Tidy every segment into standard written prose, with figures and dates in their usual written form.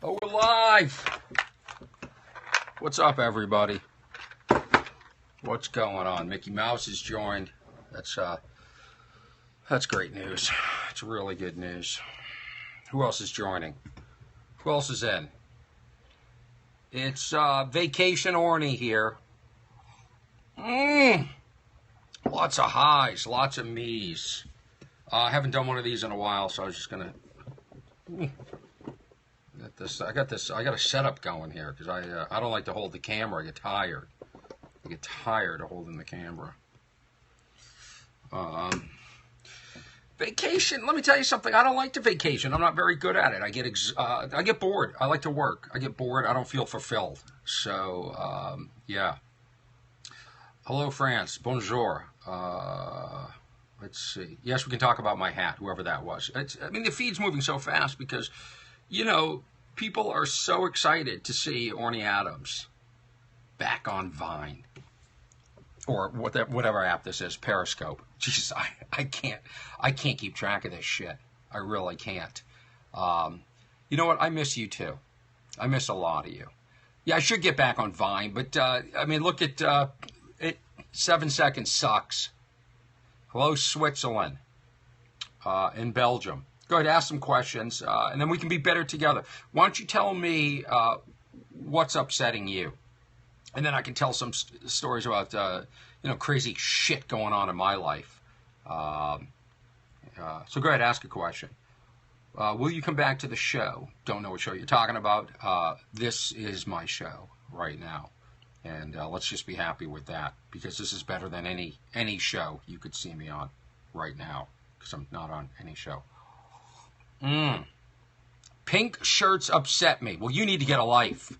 Oh, we're live! What's up, everybody? What's going on? Mickey Mouse has joined. That's great news. It's really good news. Who else is joining? Who else is in? It's Vacation Orny here. Lots of highs, lots of me's. I haven't done one of these in a while, so I was just gonna get this. I got a setup going here because I don't like to hold the camera. I get tired. I get tired of holding the camera. Vacation. Let me tell you something. I don't like to vacation. I'm not very good at it. I get bored. I like to work. I get bored. I don't feel fulfilled. So yeah. Hello, France. Bonjour. Let's see. Yes, we can talk about my hat, whoever that was. I mean, the feed's moving so fast because, you know, people are so excited to see Orny Adams back on Vine. Or whatever app this is, Periscope. Jesus, I can't keep track of this shit. I really can't. You know what? I miss you too. I miss a lot of you. Yeah, I should get back on Vine, but I mean, look at 7 seconds sucks. Hello, Switzerland, in Belgium. Go ahead, ask some questions, and then we can be better together. Why don't you tell me what's upsetting you? And then I can tell some stories about, crazy shit going on in my life. So go ahead, ask a question. Will you come back to the show? Don't know what show you're talking about. This is my show right now. And let's just be happy with that, because this is better than any show you could see me on right now, because I'm not on any show. Pink shirts upset me. Well, you need to get a life.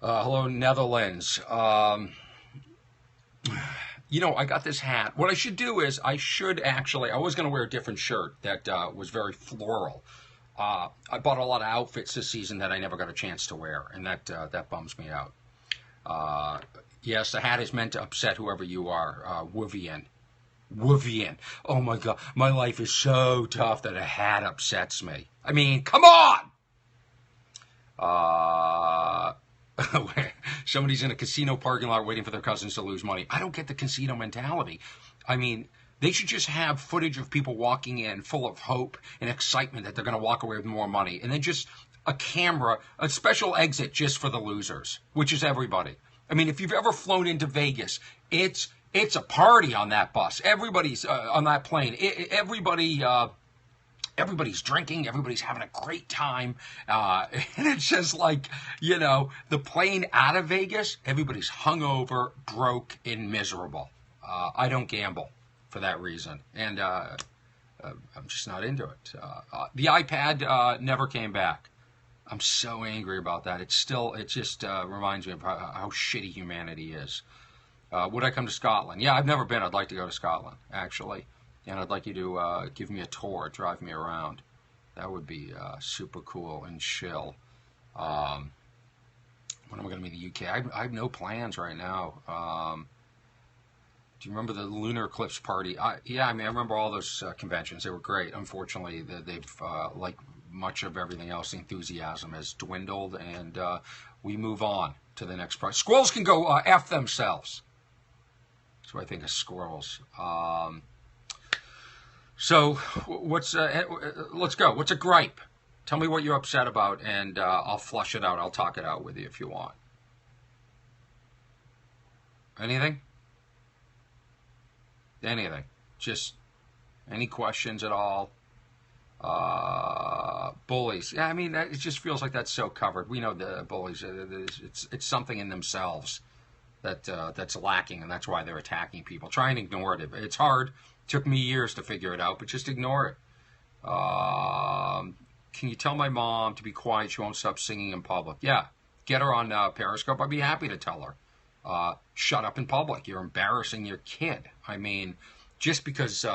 Hello, Netherlands. I got this hat. What I should do is I was going to wear a different shirt that was very floral. I bought a lot of outfits this season that I never got a chance to wear, and that bums me out. Yes, the hat is meant to upset whoever you are. Wuvian. Oh my God, my life is so tough that a hat upsets me. I mean, come on! Somebody's in a casino parking lot waiting for their cousins to lose money. I don't get the casino mentality. I mean, they should just have footage of people walking in full of hope and excitement that they're going to walk away with more money. And then just a camera, a special exit just for the losers, which is everybody. I mean, if you've ever flown into Vegas, it's a party on that bus. Everybody's on that plane. Everybody's drinking. Everybody's having a great time. And it's just like, the plane out of Vegas, everybody's hungover, broke, and miserable. I don't gamble for that reason. And I'm just not into it. The iPad never came back. I'm so angry about that. It just reminds me of how shitty humanity is. Would I come to Scotland? Yeah, I've never been. I'd like to go to Scotland, actually. And I'd like you to give me a tour, drive me around. That would be super cool and chill. When am I going to be in the UK? I have no plans right now. Do you remember the lunar eclipse party? I remember all those conventions. They were great. Unfortunately, they've like much of everything else, the enthusiasm has dwindled, and we move on to the next part. Squirrels can go F themselves. That's what I think of squirrels. So let's go. What's a gripe? Tell me what you're upset about, and I'll flush it out. I'll talk it out with you if you want. Anything? Anything. Just any questions at all? Bullies. Yeah, I mean, it just feels like that's so covered. We know the bullies. It's something in themselves that's lacking, and that's why they're attacking people. Try and ignore it. It's hard. It took me years to figure it out, but just ignore it. Can you tell my mom to be quiet? She won't stop singing in public. Yeah, get her on Periscope. I'd be happy to tell her. Shut up in public. You're embarrassing your kid. I mean, just because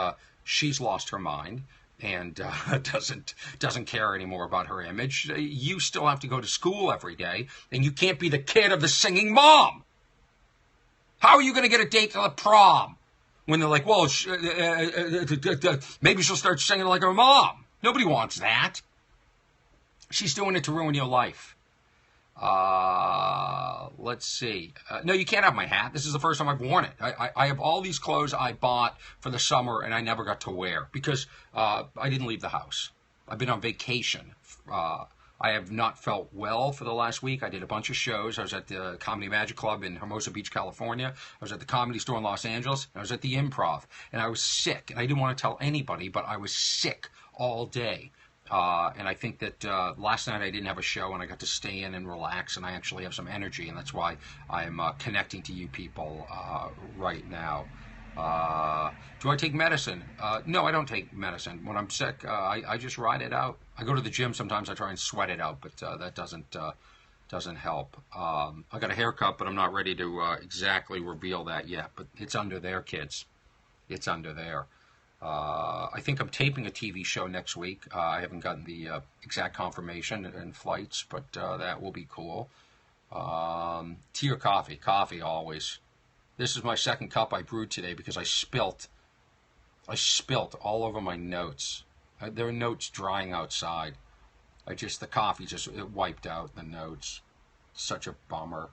she's lost her mind and doesn't care anymore about her image, you still have to go to school every day, and you can't be the kid of the singing mom. How are you going to get a date to the prom when they're like, well, maybe she'll start singing like her mom? Nobody wants that. She's doing it to ruin your life. Let's see. No, you can't have my hat. This is the first time I've worn it. I have all these clothes I bought for the summer and I never got to wear because I didn't leave the house. I've been on vacation. I have not felt well for the last week. I did a bunch of shows. I was at the Comedy Magic Club in Hermosa Beach, California. I was at the Comedy Store in Los Angeles. I was at the Improv. And I was sick. And I didn't want to tell anybody, but I was sick all day. And I think that last night I didn't have a show and I got to stay in and relax and I actually have some energy, and that's why I'm connecting to you people right now. Do I take medicine? No, I don't take medicine. When I'm sick, I just ride it out. I go to the gym sometimes. I try and sweat it out, but that doesn't help. I got a haircut, but I'm not ready to exactly reveal that yet. But it's under there, kids. It's under there. I think I'm taping a TV show next week. I haven't gotten the exact confirmation and flights, but that will be cool. Tea or coffee? Coffee always. This is my second cup I brewed today because I spilt all over my notes. There are notes drying outside. The coffee it wiped out the notes. Such a bummer.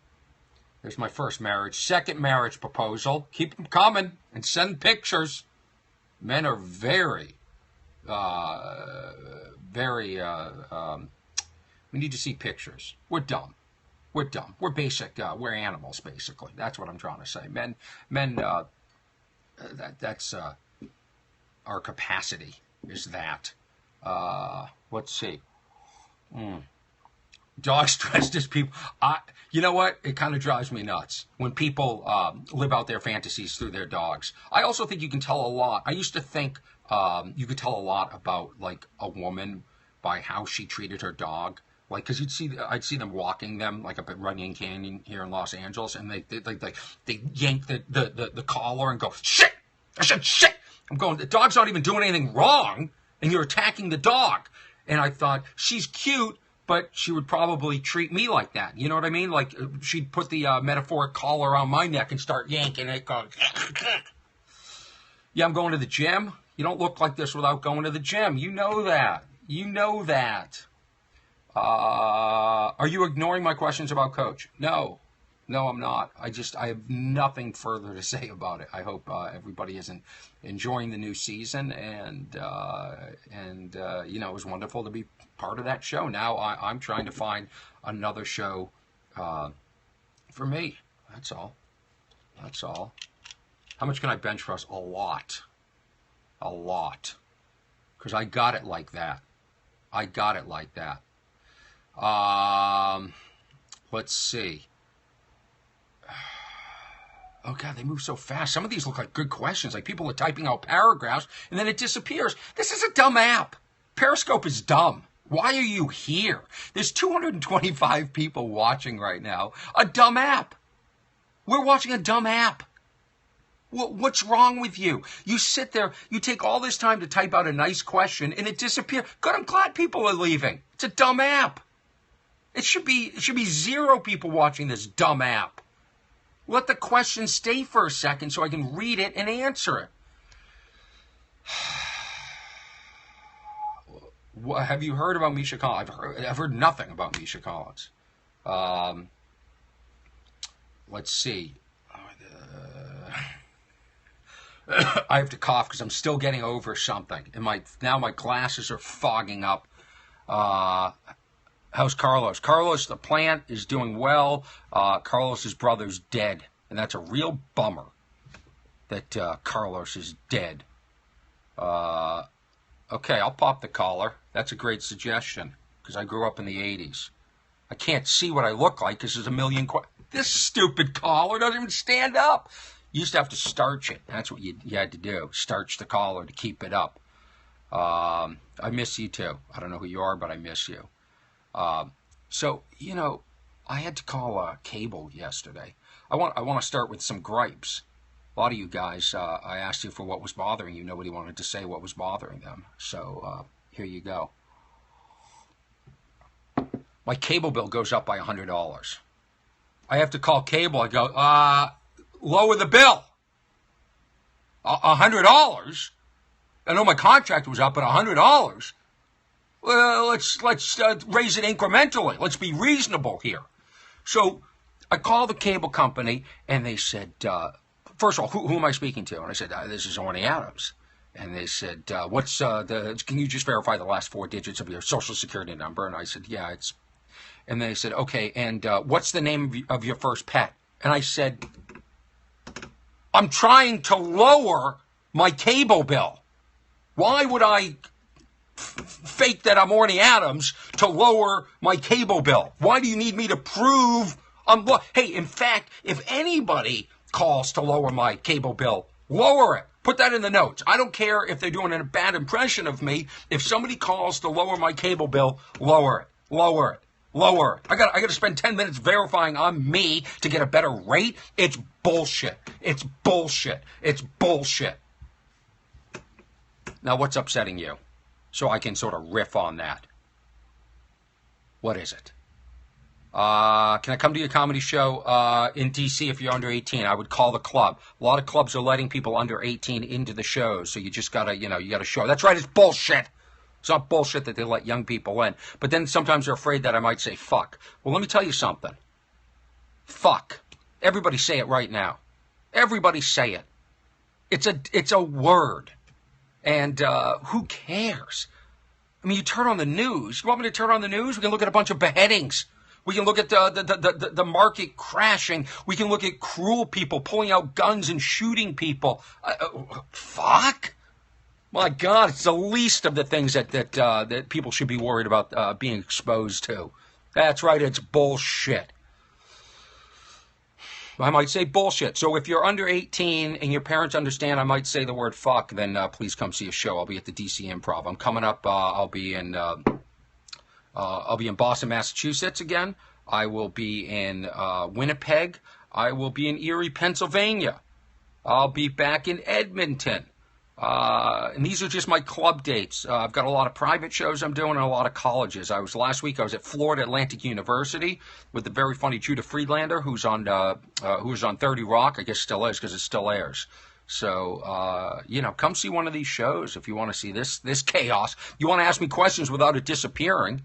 There's my first marriage. Second marriage proposal. Keep them coming and send pictures. Men are very, we need to see pictures. We're dumb. We're dumb. We're basic. We're animals, basically. That's what I'm trying to say. Men. That's our capacity. Is that? Let's see. Dogs dressed as people. You know what? It kind of drives me nuts when people live out their fantasies through their dogs. I also think you can tell a lot. I used to think you could tell a lot about like a woman by how she treated her dog. Like, because I'd see them walking them like up at Runyon Canyon here in Los Angeles, and they yank the collar and go, shit! I said shit! I'm going, the dog's not even doing anything wrong, and you're attacking the dog. And I thought, she's cute, but she would probably treat me like that. You know what I mean? Like, she'd put the metaphoric collar around my neck and start yanking it, going, yeah, I'm going to the gym. You don't look like this without going to the gym. You know that. You know that. Are you ignoring my questions about Coach? No, I'm not. I have nothing further to say about it. I hope everybody is enjoying the new season, and it was wonderful to be part of that show. Now I'm trying to find another show for me. That's all. How much can I bench press? A lot. Because I got it like that. Let's see. Oh, God, they move so fast. Some of these look like good questions. Like people are typing out paragraphs, and then it disappears. This is a dumb app. Periscope is dumb. Why are you here? There's 225 people watching right now. A dumb app. We're watching a dumb app. What's wrong with you? You sit there, you take all this time to type out a nice question, and it disappears. Good, I'm glad people are leaving. It's a dumb app. It should be 0 people watching this dumb app. Let the question stay for a second so I can read it and answer it. Have you heard about Misha Collins? I've heard nothing about Misha Collins. Let's see. I have to cough because I'm still getting over something. And now my glasses are fogging up. How's Carlos? Carlos, the plant, is doing well. Carlos's brother's dead. And that's a real bummer that Carlos is dead. Okay, I'll pop the collar. That's a great suggestion because I grew up in the 80s. I can't see what I look like because there's a million... This stupid collar doesn't even stand up. You used to have to starch it. That's what you had to do. Starch the collar to keep it up. I miss you too. I don't know who you are, but I miss you. So, I had to call cable yesterday. I want to start with some gripes. A lot of you guys, I asked you for what was bothering you. Nobody wanted to say what was bothering them. So, here you go. My cable bill goes up by $100. I have to call cable. I go, lower the bill. $100? I know my contract was up, but $100? Well, let's raise it incrementally. Let's be reasonable here. So I called the cable company, and they said, first of all, who am I speaking to? And I said, this is Orny Adams. And they said, can you just verify the last 4 digits of your social security number? And I said, yeah, it's, and they said, okay, and what's the name of your first pet? And I said, I'm trying to lower my cable bill. Why would I fake that I'm Orny Adams to lower my cable bill? Why do you need me to prove hey, in fact, if anybody calls to lower my cable bill, lower it. Put that in the notes. I don't care if they're doing a bad impression of me. If somebody calls to lower my cable bill, lower it. Lower it. Lower it. I got to spend 10 minutes verifying I'm me to get a better rate. It's bullshit. It's bullshit. It's bullshit. Now, what's upsetting you? So I can sort of riff on that. What is it? Can I come to your comedy show in D.C. if you're under 18? I would call the club. A lot of clubs are letting people under 18 into the shows, so you just gotta, you gotta show. That's right, it's bullshit. It's not bullshit that they let young people in. But then sometimes they're afraid that I might say fuck. Well, let me tell you something. Fuck. Everybody say it right now. Everybody say it. It's a word. And who cares? I mean, you turn on the news. You want me to turn on the news? We can look at a bunch of beheadings. We can look at the market crashing. We can look at cruel people pulling out guns and shooting people. Fuck? My God, it's the least of the things that people should be worried about being exposed to. That's right, it's bullshit. I might say bullshit. So if you're under 18 and your parents understand I might say the word fuck, then please come see a show. I'll be at the DC Improv. I'm coming up. I'll be in Boston, Massachusetts again. I will be in Winnipeg. I will be in Erie, Pennsylvania. I'll be back in Edmonton. And these are just my club dates. I've got a lot of private shows I'm doing and a lot of colleges. Last week I was at Florida Atlantic University with the very funny Judah Friedlander, who's on 30 Rock. I guess still is because it still airs. So, come see one of these shows if you want to see this chaos. You want to ask me questions without it disappearing.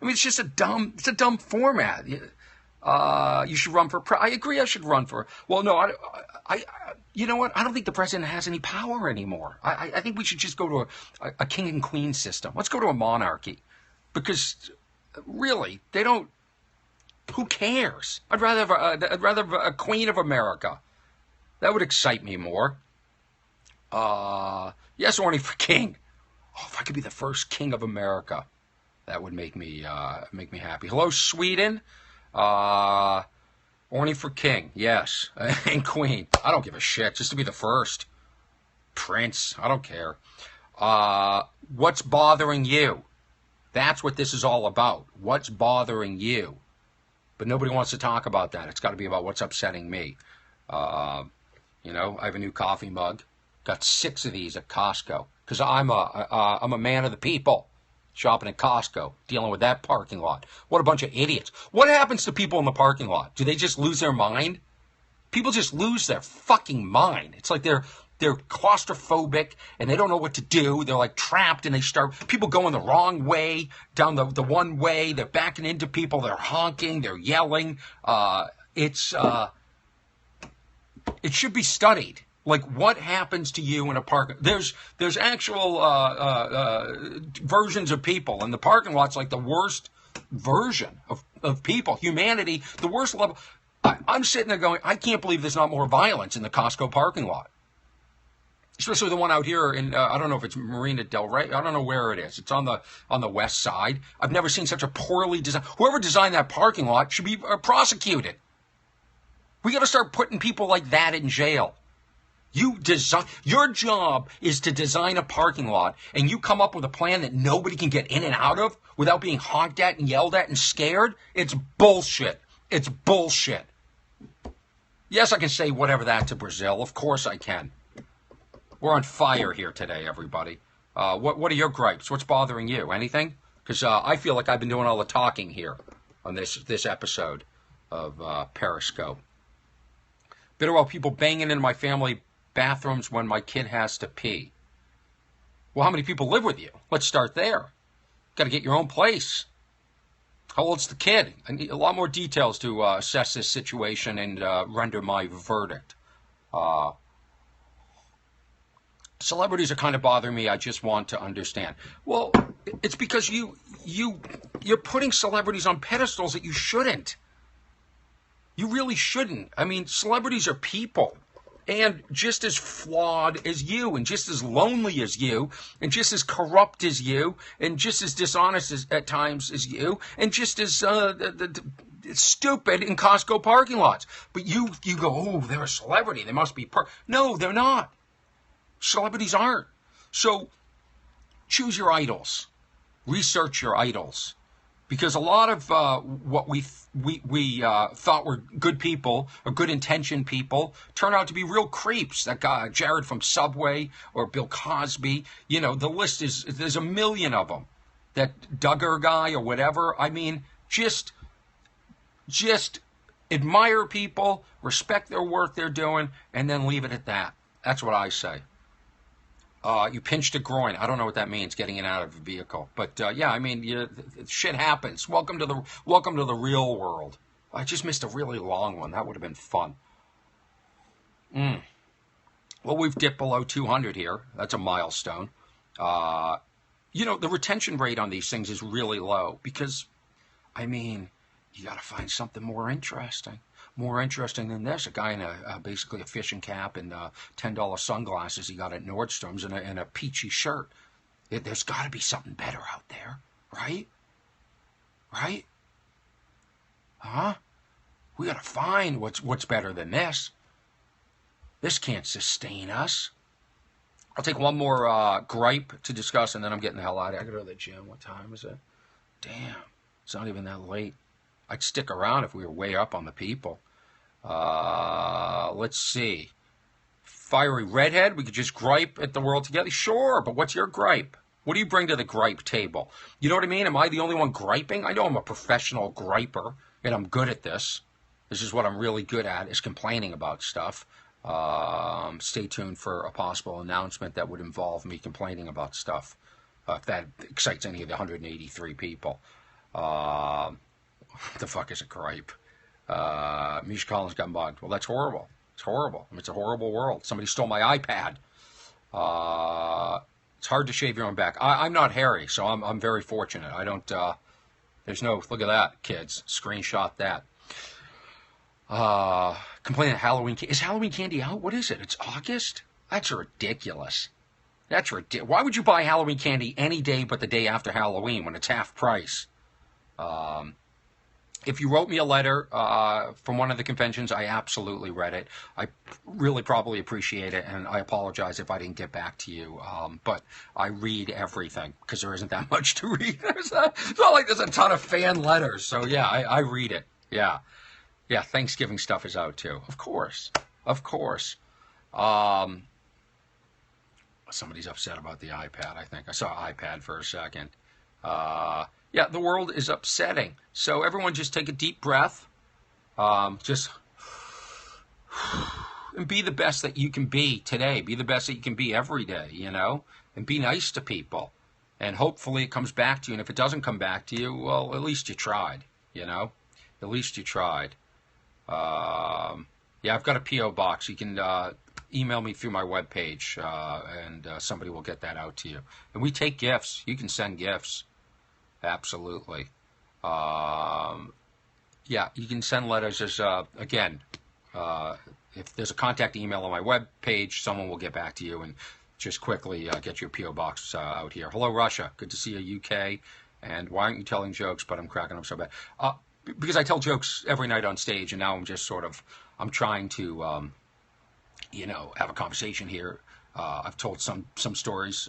I mean, it's just a dumb format. You should run for I agree I should run for. Well, no, I you know what? I don't think the president has any power anymore. I think we should just go to a king and queen system. Let's go to a monarchy. Because, really, they don't. Who cares? I'd rather have a queen of America. That would excite me more. Yes, Orny for king. Oh, if I could be the first king of America, that would make me happy. Hello, Sweden. Orny for king, yes, and queen. I don't give a shit, just to be the first. Prince, I don't care. What's bothering you? That's what this is all about. What's bothering you? But nobody wants to talk about that. It's got to be about what's upsetting me. I have a new coffee mug. Got 6 of these at Costco because I'm a man of the people. Shopping at Costco, dealing with that parking lot. What a bunch of idiots. What happens to people in the parking lot? Do they just lose their mind? People just lose their fucking mind. It's like they're claustrophobic and they don't know what to do. They're like trapped and people going the wrong way, down the one way. They're backing into people. They're honking. They're yelling. It should be studied. Like, what happens to you in a park? There's actual versions of people, and the parking lot's like the worst version of people. Humanity, the worst level. I'm sitting there going, I can't believe there's not more violence in the Costco parking lot. Especially the one out here in, I don't know if it's Marina Del Rey. I don't know where it is. It's on the west side. I've never seen such a poorly designed. Whoever designed that parking lot should be prosecuted. We got to start putting people like that in jail. Your job is to design a parking lot, and you come up with a plan that nobody can get in and out of without being honked at and yelled at and scared. It's bullshit. It's bullshit. Yes, I can say whatever that to Brazil. Of course I can. We're on fire here today, everybody. What are your gripes? What's bothering you? Anything? Because I feel like I've been doing all the talking here on this episode of Periscope. Bitter about people banging into my family bathrooms when my kid has to pee. Well, how many people live with you? Let's start there. Got to get your own place. How old's the kid? I need a lot more details to assess this situation and render my verdict. Celebrities are kind of bothering me. I just want to understand. Well, it's because you're putting celebrities on pedestals that you shouldn't. You really shouldn't. I mean, celebrities are people, and just as flawed as you, and just as lonely as you, and just as corrupt as you, and just as dishonest at times as you, and just as stupid in Costco parking lots. But you go, oh, they're a celebrity. They must be No, they're not. Celebrities aren't. So choose your idols. Research your idols. Because a lot of what we thought were good people or good intentioned people turn out to be real creeps. That guy, Jared from Subway, or Bill Cosby, you know, the list there's a million of them. That Duggar guy or whatever. I mean, just admire people, respect their work they're doing, and then leave it at that. That's what I say. You pinched a groin. I don't know what that means, getting in and out of a vehicle. But yeah, I mean, shit happens. Welcome to the real world. I just missed a really long one. That would have been fun. Well, we've dipped below 200 here. That's a milestone. You know, the retention rate on these things is really low because, I mean, you got to find something more interesting. More interesting than this. A guy in basically a fishing cap and $10 sunglasses he got at Nordstrom's and a peachy shirt. There's got to be something better out there, right? Right? Huh? We got to find what's better than this. This can't sustain us. I'll take one more gripe to discuss, and then I'm getting the hell out of here. I got to go to the gym. What time is it? Damn, it's not even that late. I'd stick around if we were way up on the people. Let's see. Fiery redhead, we could just gripe at the world together. Sure, but what's your gripe? What do you bring to the gripe table? You know what I mean? Am I the only one griping? I know I'm a professional griper, and I'm good at this. This is what I'm really good at, is complaining about stuff. Stay tuned for a possible announcement that would involve me complaining about stuff. If that excites any of the 183 people. What the fuck is a gripe? Misha Collins got mugged. Well, that's horrible. It's horrible. I mean, it's a horrible world. Somebody stole my iPad. It's hard to shave your own back. I'm not hairy, so I'm very fortunate. I don't, there's no, look at that, kids. Screenshot that. Complaining of Halloween candy. Is Halloween candy out? What is it? It's August? That's ridiculous. That's ridiculous. Why would you buy Halloween candy any day but the day after Halloween when it's half price? If you wrote me a letter from one of the conventions, I absolutely read it. I really probably appreciate it, and I apologize if I didn't get back to you. But I read everything because there isn't that much to read. It's not like there's a ton of fan letters. So, yeah, I read it. Yeah. Yeah, Thanksgiving stuff is out, too. Of course. Of course. Somebody's upset about the iPad, I think. I saw iPad for a second. Yeah, the world is upsetting. So everyone just take a deep breath. Just and be the best that you can be today. Be the best that you can be every day, you know? And be nice to people. And hopefully it comes back to you. And if it doesn't come back to you, well, at least you tried, you know? At least you tried. Yeah, I've got a P.O. box. You can email me through my webpage, and somebody will get that out to you. And we take gifts. You can send gifts. Absolutely. Yeah, you can send letters as, again, if there's a contact email on my webpage, someone will get back to you and just quickly get your P.O. box out here. Hello, Russia. Good to see you, UK. And why aren't you telling jokes? But I'm cracking up so bad. Because I tell jokes every night on stage, and now I'm just sort of, I'm trying to, you know, have a conversation here. I've told some stories.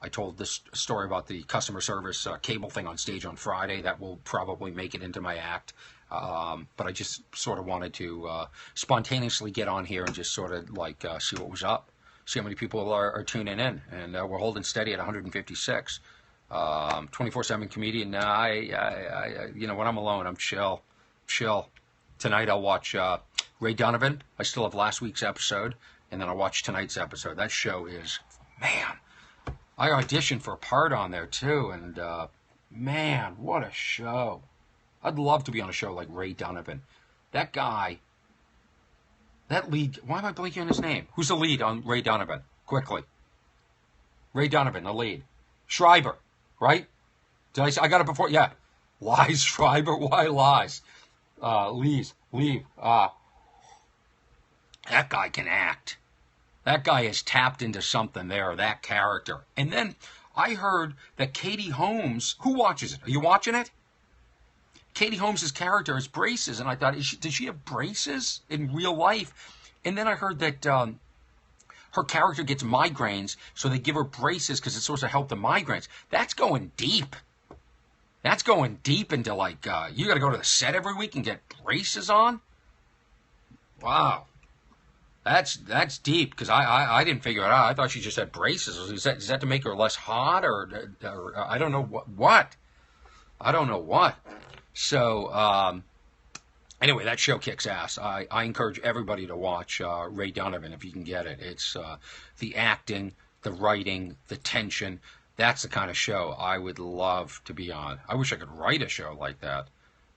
I told this story about the customer service cable thing on stage on Friday. That will probably make it into my act. But I just sort of wanted to spontaneously get on here and just sort of like see what was up. See how many people are tuning in. And we're holding steady at 156. 24/7 comedian. I you know, when I'm alone, I'm chill. Tonight I'll watch Ray Donovan. I still have last week's episode, and then I'll watch tonight's episode. That show is, man, I auditioned for a part on there too, and man, what a show! I'd love to be on a show like Ray Donovan. That guy, that lead. Why am I blanking on his name? Who's the lead on Ray Donovan? Quickly, Ray Donovan, the lead. Schreiber, right? Did I got it before? Yeah, Lies Schreiber. Why lies? Leave. That guy can act. That guy has tapped into something there, that character. And then I heard that Katie Holmes, who watches it? Are you watching it? Katie Holmes' character has braces, and I thought, did she have braces in real life? And then I heard that her character gets migraines, so they give her braces because it's supposed to help the migraines. That's going deep. That's going deep into like, you got to go to the set every week and get braces on? Wow. That's deep, because I didn't figure it out. I thought she just had braces. Is that to make her less hot, or I don't know what? I don't know what. So, anyway, that show kicks ass. I encourage everybody to watch Ray Donovan if you can get it. It's the acting, the writing, the tension. That's the kind of show I would love to be on. I wish I could write a show like that.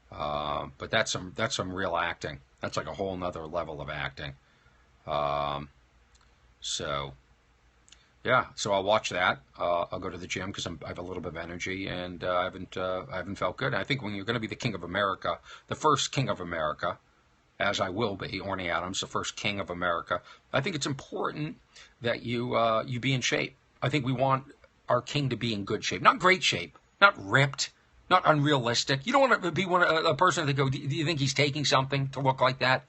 But that's some real acting. That's like a whole nother level of acting. So I'll watch that. I'll go to the gym because I have a little bit of energy, and I haven't felt good. And I think when you're going to be the king of America, the first king of America, as I will be, Orny Adams, the first king of America, I think it's important that you be in shape. I think we want our king to be in good shape, not great shape, not ripped, not unrealistic. You don't want to be a person that go, do you think he's taking something to look like that?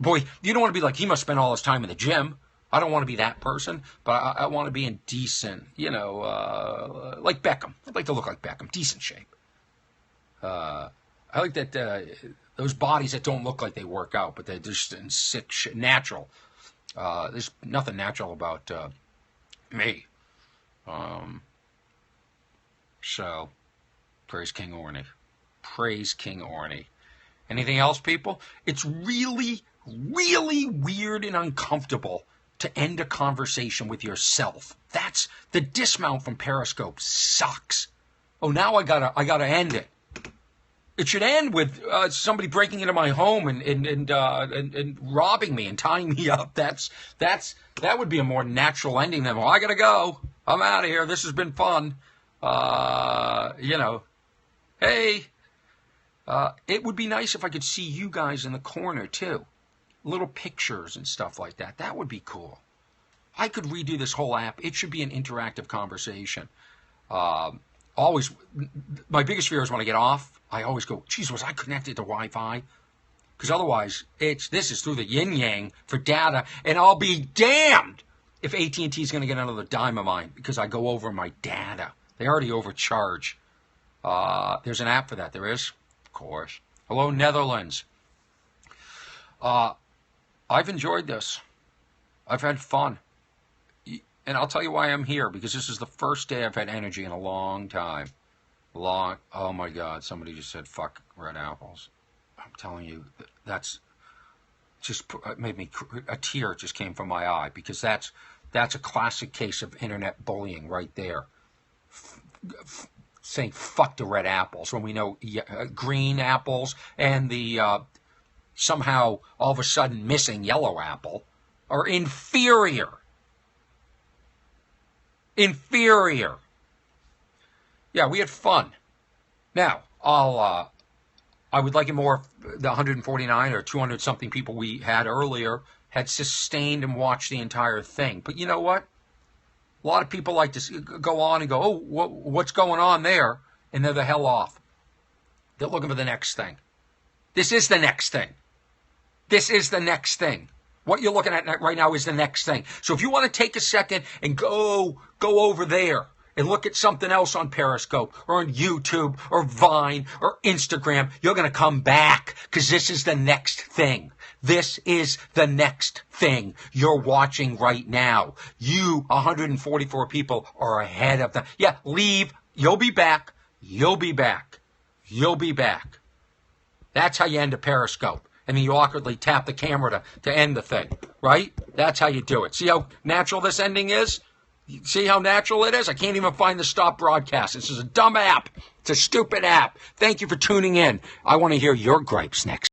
Boy, you don't want to be like, he must spend all his time in the gym. I don't want to be that person, but I want to be in decent, like Beckham. I'd like to look like Beckham, decent shape. I like that those bodies that don't look like they work out, but they're just in sick shit, natural. There's nothing natural about me. So, praise King Orny. Praise King Orny. Anything else, people? It's really, really weird and uncomfortable to end a conversation with yourself. That's the dismount from Periscope sucks. Oh, now I gotta end it. It should end with somebody breaking into my home and robbing me and tying me up. That would be a more natural ending than, well, I gotta go. I'm out of here. This has been fun. Hey. It would be nice if I could see you guys in the corner, too. Little pictures and stuff like that. That would be cool. I could redo this whole app. It should be an interactive conversation. Always, my biggest fear is when I get off, I always go, geez, was I connected to Wi-Fi? Because otherwise, this is through the yin-yang for data, and I'll be damned if AT&T is going to get another dime of mine because I go over my data. They already overcharge. There's an app for that. There is. Of course. Hello, Netherlands. I've enjoyed this. I've had fun. And I'll tell you why I'm here, because this is the first day I've had energy in a long time. Oh my God, somebody just said, fuck red apples. I'm telling you, that's just made me, a tear just came from my eye, because that's a classic case of internet bullying right there. Saying fuck the red apples when we know green apples and the somehow all of a sudden missing yellow apple are inferior. Inferior. Yeah, we had fun. Now, I would like it more if the 149 or 200 something people we had earlier had sustained and watched the entire thing. But you know what? A lot of people like to go on and go, oh, what's going on there? And they're the hell off. They're looking for the next thing. This is the next thing. This is the next thing. What you're looking at right now is the next thing. So if you want to take a second and go over there and look at something else on Periscope or on YouTube or Vine or Instagram, you're going to come back because this is the next thing. This is the next thing you're watching right now. You, 144 people, are ahead of them. Yeah, leave. You'll be back. You'll be back. You'll be back. That's how you end a Periscope. And then you awkwardly tap the camera to end the thing, right? That's how you do it. See how natural this ending is? See how natural it is? I can't even find the stop broadcast. This is a dumb app. It's a stupid app. Thank you for tuning in. I want to hear your gripes next.